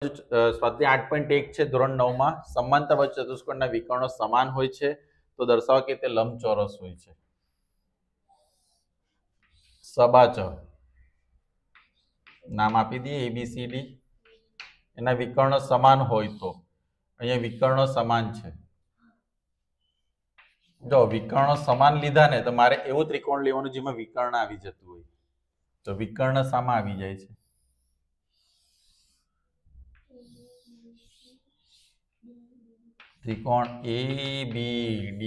સ્વાધ્યાય 8.1 છે ધોરણ 9 માં સમાંતર ચતુષ્કોણના વિકર્ણો સમાન હોય છે તો દર્શાવો કે તે લંબચોરસ હોય છે. સબાચ નામ આપી દઈએ ABCD. એના વિકર્ણો સમાન હોય તો અહીંયા વિકર્ણો સમાન છે. જો વિકર્ણો સમાન લીધા ને તો મારે એવું ત્રિકોણ લેવાનું જેમાં વિકર્ણ આવી જતું હોય. તો વિકર્ણ સામા આવી જાય છે. ત્રિકોણ ABD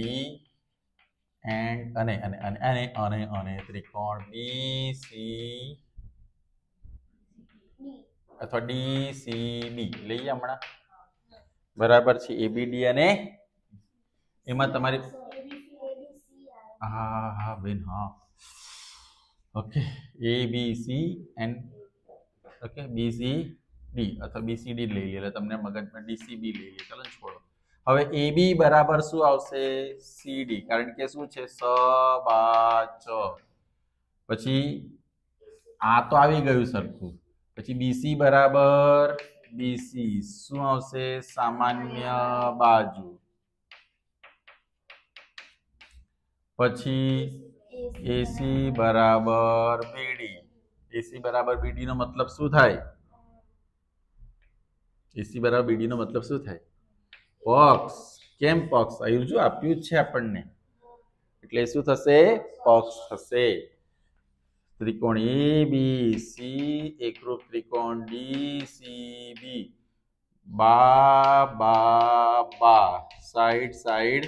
અને ત્રિકોણ BC અથવા DCB લઈએ હમણાં બરાબર છે. ABD અને એમાં તમારી હા બેન હા okay ABC and okay BCD અથવા BCD લઈ લે એટલે તમને મગજમાં DCB લઈ લે. ચાલો છોડો. હવે AB બરાબર શું આવશે CD કારણ કે શું છે સબાચ. પછી આ તો આવી ગયું સરખું. પછી BC બરાબર BC શું આવશે સામાન્ય બાજુ. પછી AC બરાબર BD. AC બરાબર BD નો મતલબ શું થાય? AC બરાબર BD નો મતલબ શું થાય? પક્ષ. કેમ પક્ષ? આયું જો આપ્યું જ છે આપણને એટલે શું થશે પક્ષ થશે. ત્રિકોણ ABC એકરૂપ ત્રિકોણ DCB બા સાઈડ સાઈડ.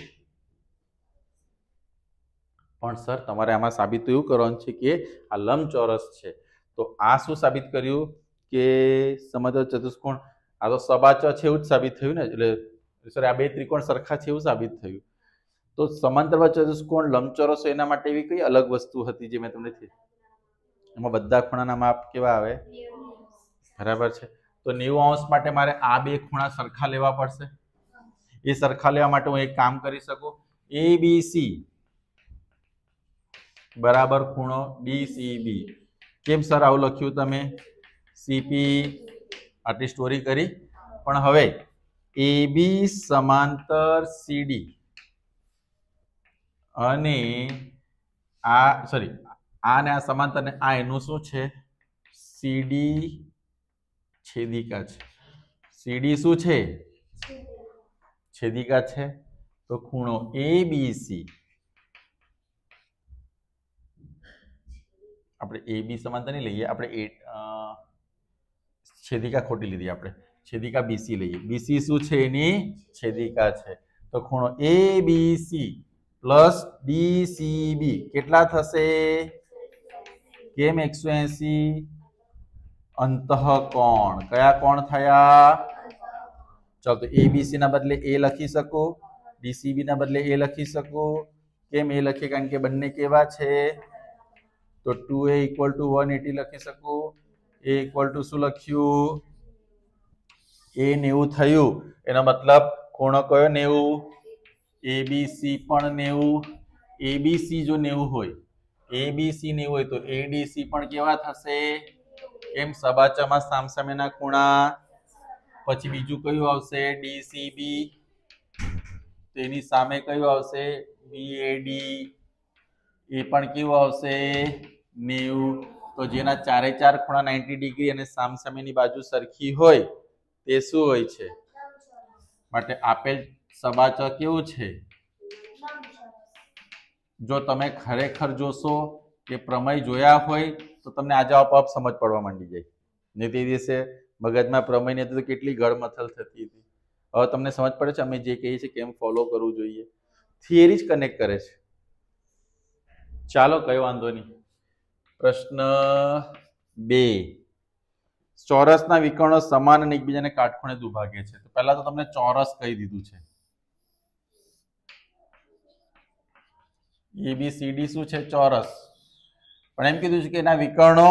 પણ સર તમારે આમાં સાબિત તો એવું કરવાનું છે કે આ લંબચોરસ છે. તો આ શું સાબિત કર્યું કે સમદ્ર ચતુષ્કોણ આ તો સબાચ છે એવું જ સાબિત થયું ને. એટલે સોરી આ બે ત્રિકોણ સરખા છે એવું સાબિત થયું. તો સમાંતર ચતુષ્કોણ લંબચોરસ એના માટે એવી કઈ અલગ વસ્તુ હતી જે મેં તમને એમાં બધા ખૂણાના માપ કેવા આવે બરાબર છે. તો 90° માટે મારે આ બે ખૂણા સરખા લેવા પડશે. એ સરખા લેવા માટે હું એક કામ કરી શકું ABC બરાબર ખૂણો DCB. કેમ સર આવું લખ્યું તમે? CP આટલી સ્ટોરી કરી પણ હવે AB સમાંતર CD અને આ સોરી આ ને આ સમાંતર ને આ એનું શું છે CD છેદિકા છે. CD શું છે છેદિકા છે. તો ખૂણો ABC આપણે AB સમાંતર નહીં લઈએ આપણે છેદિકા ખોટી લીધી આપણે છેદિકા BC લઈએ. BC શું છે એની છેદિકા છે. તો ખૂણો ABC પ્લસ DCB કેટલા થશે? કેમ 180? અંતઃકોણ. કયા કોણ થયા? ચાલો તો ABC ના બદલે A લખી શકો DCB ના બદલે A લખી શકો. કેમ A લખીએ? કારણ કે બંને કેવા છે? તો 2A = 180 લખી શકો. A = શું લખ્યું? A 90 થયું. એનો મતલબ ખૂણો કયો 90? ABC પણ 90. ABC જો 90 હોય ABC 90 હોય તો ADC પણ કેવા થશે? એમ સબાચામાં સામસામેના ખૂણા. પછી બીજું કયું આવશે? DCB. તેની સામે કયું આવશે? BAD. એ પણ કેવું આવશે 90. તો જેના ચારે ચાર ખૂણા 90° અને સામસામેની બાજુ સરખી હોય તે શું હોય છે? માટે આપેલ સબાચ કેવું છે? જો તમે ખરેખર જોશો કે પ્રમેય જોયા હોય તો તમને આજે આપોઆપ સમજ પડવા માંડી જાય. ને તે દિવસે મગજમાં પ્રમેય ને તો કેટલી ગળમથલ થતી હતી. હવે તમને સમજ પડે છે અમે જે કહીએ છીએ કેમ ફોલો કરવું જોઈએ. થિયરી જ કનેક્ટ કરે છે. ચાલો કઈ વાંધો નહીં. પ્રશ્ન 2. ચોરસના વિકર્ણો સમાન અને એકબીજાને કાટખૂણે દુભાગે છે. તો પહેલા તો તમને ચોરસ કહી દીધું છે. ABCD શું છે? ચોરસ. પણ એમ કીધું છે કે એના વિકર્ણો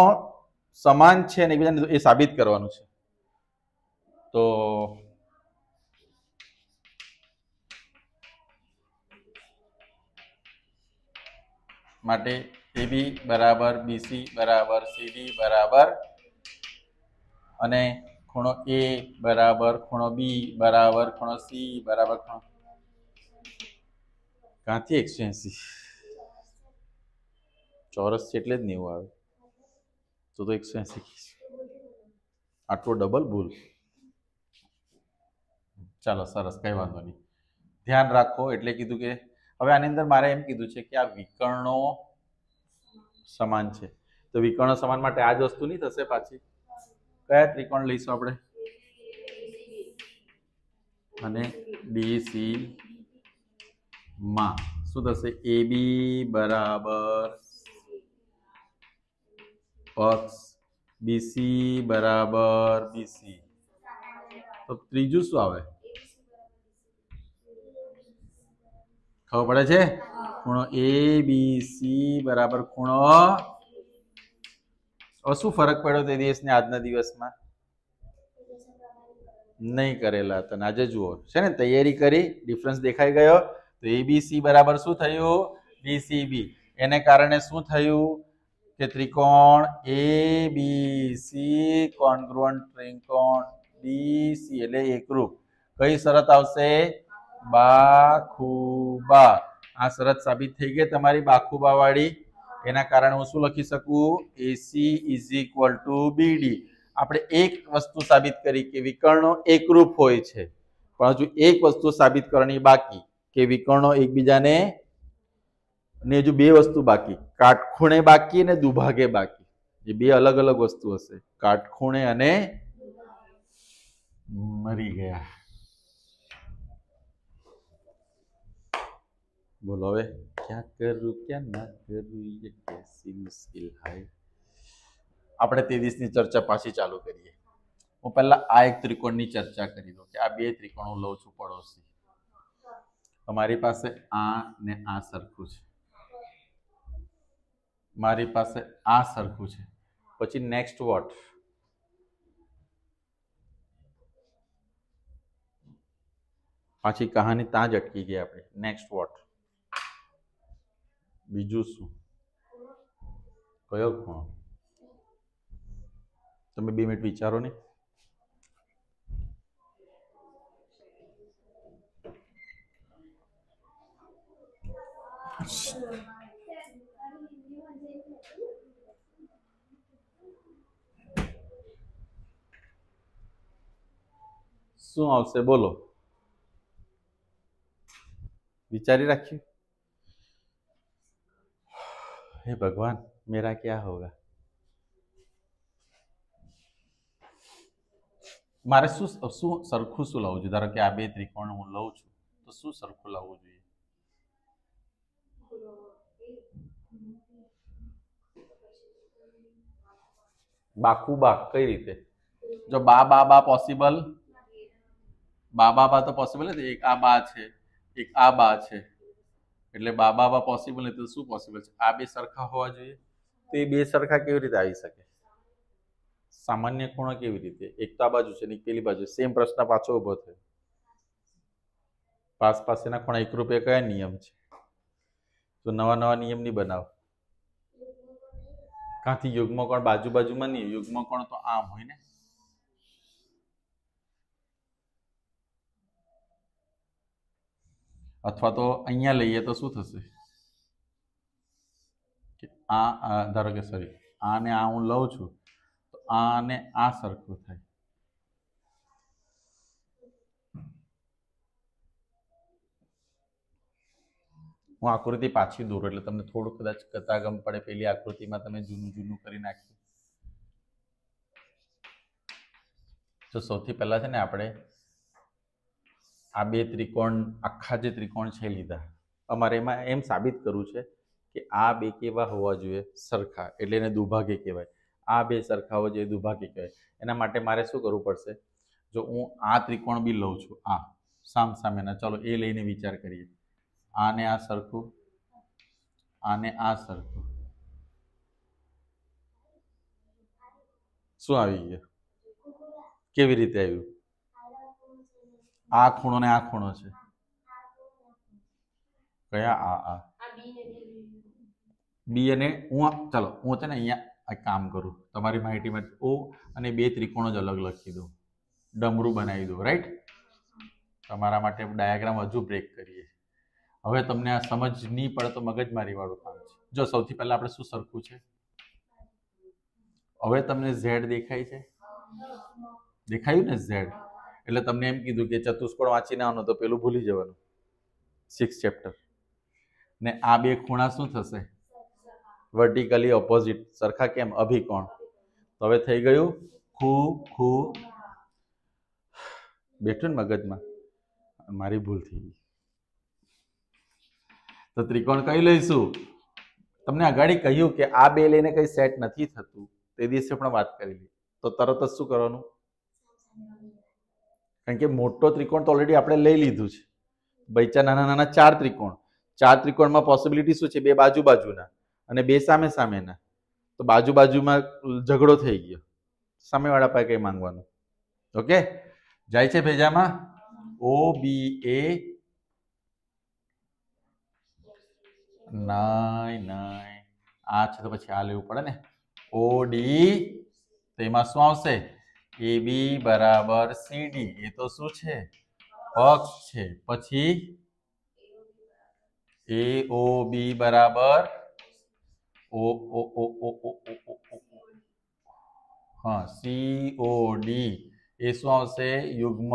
સમાન છે અને એકબીજાને એ સાબિત કરવાનું છે. તો માટે AB બરાબર BC બરાબર CD બરાબર અને ખૂણો એ બરાબર ખૂણો બી બરાબર ખૂણો સી બરાબર ખૂણો ક્યાંથી 180 ચોરસ છે એટલે જ 90 આવે તો 180 આટલો ડબલ ભૂલ ચાલો સરસ કઈ વાંધો નહીં ધ્યાન રાખો એટલે કીધું કે હવે આની અંદર મારે એમ કીધું છે કે આ વિકર્ણો સમાન છે તો વિકર્ણો સમાન માટે આ જ વસ્તુ નહીં થશે પાછી કયા ત્રિકોણ લઈશું આપણે અને ડીસી માં શું થશે AB બરાબર પક્ષ BC બરાબર BC તો ત્રીજું શું આવે ખબર પડે છે ખૂણો ABC બરાબર ખૂણો હવે શું ફરક પડ્યો તે દિવસને આજના દિવસમાં નહીં કરેલા તને આજે જુઓ છે ને તૈયારી કરી ડિફરન્સ દેખાઈ ગયો તો ABC બરાબર શું થયું DCB એને કારણે શું થયું કે ત્રિકોણ ABC કોન્ગ્રુઅન્ટ ત્રિકોણ BC એટલે એકરૂપ કઈ શરત આવશે બાખુબા આ શરત સાબિત થઈ ગઈ તમારી બાખુબા વાળી એના કારણે હું શું લખી શકું AC = BD આપણે એક વસ્તુ સાબિત કરી કે વિકર્ણો એકરૂપ હોય છે પણ હજુ એક વસ્તુ સાબિત કરવાની બાકી કે વિકર્ણો એકબીજાને ને હજુ બે વસ્તુ બાકી કાટખૂણે બાકી અને દુભાગે બાકી જે બે અલગ અલગ વસ્તુ હશે કાટખૂણે અને મરી ગયા બોલો હવે ક્યાં કરું ક્યાં ના કરું ये कैसी मुश्किल है આપણે તે દિવસની ચર્ચા પાછી ચાલુ કરીએ હું પહેલા આ એક ત્રિકોણની ચર્ચા કરી દઉં કે આ બે ત્રિકોણ હું લઉં છું પડોશી અમારી પાસે આ ને આ સરખું છે મારી પાસે આ સરખું છે પછી નેક્સ્ટ વોટ પાછી કહાની ત્યાં જ અટકી ગઈ આપણે નેક્સ્ટ વોટ બીજું શું કયો ખૂણો તમે 2 મિનિટ વિચારો ને શું આવશે બોલો विचारी रखिए हे भगवान मेरा क्या होगा मारे शू सरखू शू लावू धारो कि आ बे त्रिकोण हूँ लઉં છું तो शू सरखू लावવું જોઈએ બાકુબા કઈ રીતે જો બા બા બા પોસિબલ બા બા બા તો પોસિબલ નથી એક આ બા છે એક આ બા છે એટલે બા બા બા પોસિબલ નથી તો શું પોસિબલ છે આ બે સરખા હોવા જોઈએ તો એ બે સરખા કેવી રીતે આવી શકે સામાન્ય ખૂણો કેવી રીતે એક તો આ બાજુ છે ને પેલી બાજુ સેમ પ્રશ્ન પાછો ઊભો થયો પાસ પાસેના ખૂણા એકરૂપે કયા નિયમ છે તો નવા નવા નિયમ ની બનાવ કાંથી યુગ્મ કોણ બાજુ બાજુમાં નહીં યુગ્મ કોણ તો આમ હોય ને અથવા તો અહીંયા લઈએ તો શું થશે કે આ ધારો કે સોરી આને આ હું લઉં છું તો આને આ સરખું થાય હું આકૃતિ પાછી દોરું એટલે તમને થોડું કદાચ કતાગમ પડે પેલી આકૃતિમાં તમે જૂનું જૂનું કરી નાખ્યું તો સૌથી પહેલા છે ને આપણે આ બે ત્રિકોણ આખા જે ત્રિકોણ છે લીધા અમારે એમાં એમ સાબિત કરવું છે કે આ બે કેવા હોવા જોઈએ સરખા એટલે એને દુભાગે કહેવાય આ બે સરખા હોવા જોઈએ દુભાગે કહેવાય એના માટે મારે શું કરવું પડશે જો હું આ ત્રિકોણ બી લઉં છું આ સામ સામેના ચલો એ લઈને વિચાર કરીએ આને આ સરખું આને આ સરખું શું આવી ગયું કેવી રીતે આવ્યું આ ખૂણો ને આ ખૂણો છે કયા આ બી અને હું ચાલો હું છે ને અહીંયા કામ કરું તમારી માહિતી માટે ઓ અને બે ત્રિકોણો જ અલગ લખી દઉં ડમરું બનાવી દો, રાઈટ? તમારા માટે ડાયાગ્રામ હજુ બ્રેક કરીએ. હવે તમને આ સમજ નહીં પડે તો મગજમારી વાળું કામ છે. જો સૌથી પહેલા આપણે શું સરખું છે? હવે તમને ઝેડ દેખાય છે? દેખાયું ને ઝેડ? એટલે તમને એમ કીધું કે ચતુષ્કોણ વાંચી ના આવવાનું તો પેલું ભૂલી જવાનું, 6th ચેપ્ટર. ને આ બે ખૂણા શું થશે? Vertically opposite. સરખા કેમ? અભિકોણ. તો હવે થઈ ગયું ખૂ ખૂ. બેઠું ને મગજમાં? મારી ભૂલ થઈ ગઈ. તો ત્રિકોણ કઈ લઈશું? તમને અગાડી કહ્યું કે આ બે લઈને કઈ સેટ નથી થતું, તે દિવસે પણ વાત કરેલી. તો તરત જ શું કરવાનું? કારણ કે મોટો ત્રિકોણ તો ઓલરેડી આપણે લઈ લીધું છે. બચ્ચા નાના નાના 4 ત્રિકોણ. 4 ત્રિકોણમાં પોસિબિલિટી શું છે? 2 બાજુ બાજુના અને 2 સામે સામેના. તો બાજુ બાજુમાં ઝઘડો થઈ ગયો. સામેવાળા પાસે કઈ માંગવાનું. ઓકે, જાય છે ભેજામાં? ઓ બી એ નહીં. આ છે તો પછી આ લેવું પડે ને. ઓ ડી, તેમાં શું આવશે? એ બી બરાબર સી ડી. એ તો શું છે? પક્ષ છે. પછી એ ઓ બી બરાબર ઓ ઓ ઓ ઓ ઓ હા સી ઓ ડી. એ શું આવશે? યુગ્મ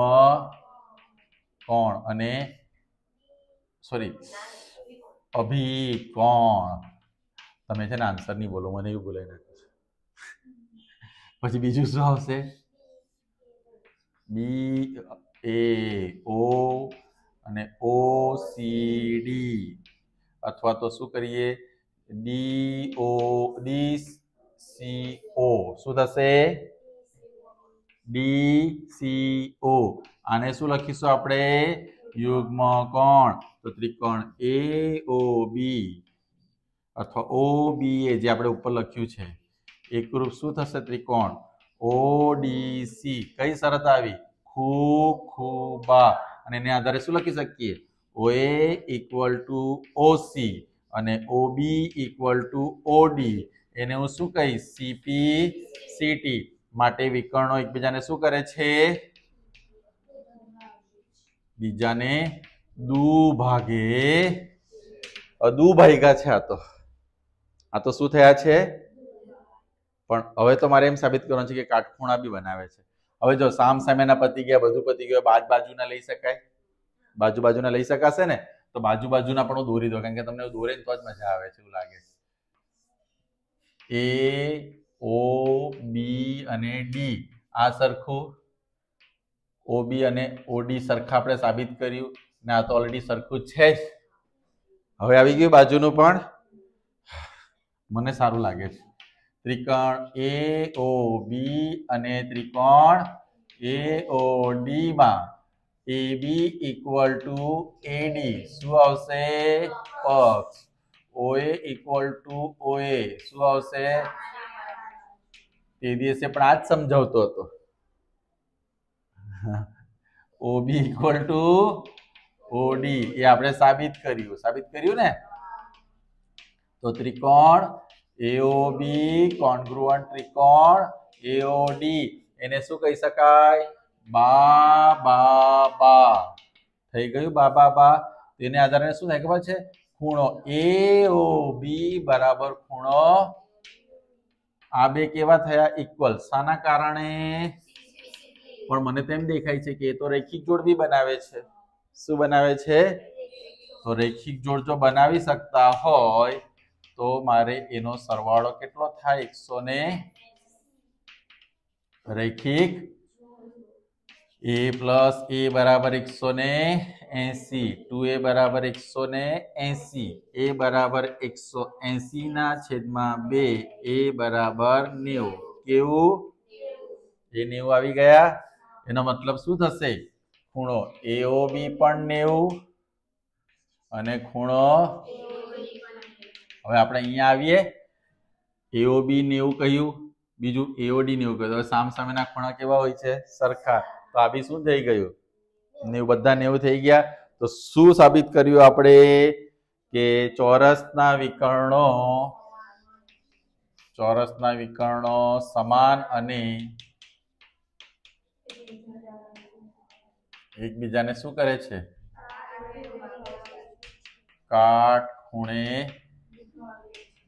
કોણ અને સોરી અભિકોણ. તમે છે ને આન્સર નહીં બોલો, મને એવું બોલાઈ નાખે છે. પછી બીજું શું આવશે? બી એ ઓ અને ઓ સી ડી. અથવા તો શું કરીએ? D O D C O. શું થશે? D C O. આને શું લખીશું આપણે? યુગ્મ કોણ. તો ત્રિકોણ એ ઓ બી અથવા ઓ બી એ જે આપણે ઉપર લખ્યું છે એકરૂપ શું થશે? ત્રિકોણ ઓ ડી સી. કઈ શરત આવી? ખૂ ખૂ બા. અને એને આધારે શું લખી શકીએ? O A equal to O C અને O B equal to O D. એને હું શું કહીશ? CP CT. માટે વિકર્ણો એકબીજાને શું કરે છે? બીજાને દુભાગે. દુભાગ્યા છે. આ તો શું થયા છે? પણ હવે તો મારે એમ સાબિત કરવાનું છે કે કાટખૂણા બી બનાવે છે. હવે જો સામ સામેના પતી ગયા, બધું પતી ગયું, બાજુના લઈ શકાય? બાજુના લઈ શકાશે ને? તો બાજુના પણ દોરી દો, કારણ કે તમને દોરે તો જ મજા આવે છે એવું લાગે છે. એ ઓ બી અને ડી આ સરખું. ઓ બી અને ઓ ડી સરખા આપણે સાબિત કર્યું ને આ તો ઓલરેડી સરખું છે જ. હવે આવી ગયું બાજુનું પણ. મને સારું લાગે છે. ત્રિકોણ એ ઓ બી અને ત્રિકોણ એ ઓ ડી માં એ બી ઇક્વલ ટુ એ ડી શું આવશે? પક્ષ. ઓ એ ઇક્વલ ટુ ઓ એ શું આવશે? તે દિવસે પણ આ જ સમજાવતો હતો. ઓ B equal to O D એ આપણે સાબિત કર્યું ને? તો ત્રિકોણ એઓબી કોન્ગ્રુઅન્ટ ત્રિકોણ એઓડી એને શું કહી શકાય? બા બા બા. થઈ ગયું બા બા બા. તેને આધારે શું થાય ખબર છે? ખૂણો એઓબી બરાબર ખૂણો. આ બે કેવા થયા? ઇક્વલ. શાના કારણે? પણ મને તેમ દેખાય છે કે એ તો રૈખિક જોડ બી બનાવે છે. શું બનાવે છે? તો રૈખિક જોડ જો બનાવી શકતા હોય તો મારે એનો સરવાળો કેટલો થાય? 100 રૈખિક a પ્લસ a બરાબર 180, 2a બરાબર 180, a બરાબર 180 ના છેદમાં 2, a બરાબર 90. કેવું? એ 90 આવી ગયા. એનો મતલબ શું થશે? ખૂણો AOB પણ 90 અને ખૂણો હવે આપણે અહીંયા આવીએ. AOB 90 કહ્યું, બીજું AOD 90 કહ્યું. હવે સામ સામેના ખૂણા કેવા હોય છે? સરખા. તો આ બી શું થઈ ગયું? 90. બધા 90 થઈ ગયા. તો શું સાબિત કર્યું આપણે? કે ચોરસના વિકર્ણો સમાન અને એકબીજાને શું કરે છે? કાટ ખૂણે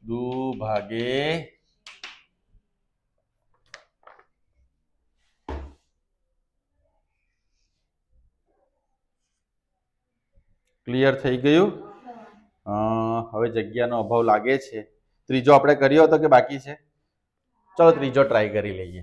દુભાગે ક્લિયર થઈ ગયું? હવે જગ્યાનો અભાવ લાગે છે. ત્રીજો આપણે કર્યો હતો કે બાકી છે? ચલો ત્રીજો ટ્રાય કરી લઈએ.